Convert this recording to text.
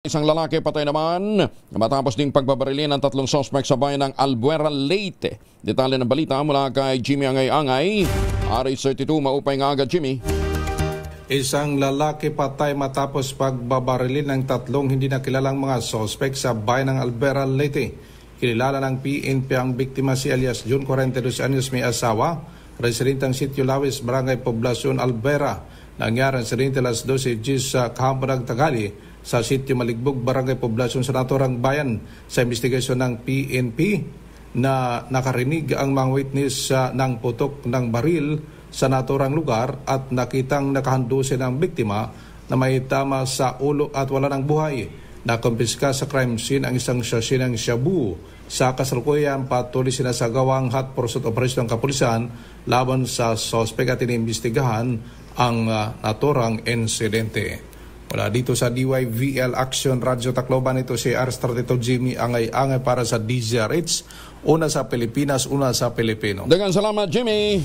Isang lalaki patay naman matapos ding pagbabarilin ng tatlong suspect sa bayan ng Albuera, Leyte. Detalye ng balita mula kay Jimmy Angay-Angay. RH32, maupay nga agad, Jimmy. Isang lalaki patay matapos pagbabarilin ng tatlong hindi nakilalang mga suspect sa bayan ng Albuera, Leyte. Kilala ng PNP ang biktima si alias June, 42 anyos, may asawa, residentang Sitio Lawis, Barangay Poblacion, Albuera. Nangyari sa alas 12 sa kahapon ng Tagali sa Sitio Maligbog, Barangay Poblacion sa naturang bayan. Sa investigasyon ng PNP na nakarinig ang mga witness ng putok ng baril sa naturang lugar at nakitang nakahandusin ang biktima na may tama sa ulo at wala ng buhay. Nakumpiska sa crime scene ang isang sachet ng shabu. Sa kasalukuyan, patuloy sinasagawang hot pursuit operation ng kapulisan laban sa suspect at inimbestigahan ang naturang insidente. Mula dito sa DYVL Action Radio Tacloban, ito si RH32 Jimmy Angay-Angay para sa DZRH. Una sa Pilipinas, una sa Pilipino. Daghang salamat, Jimmy.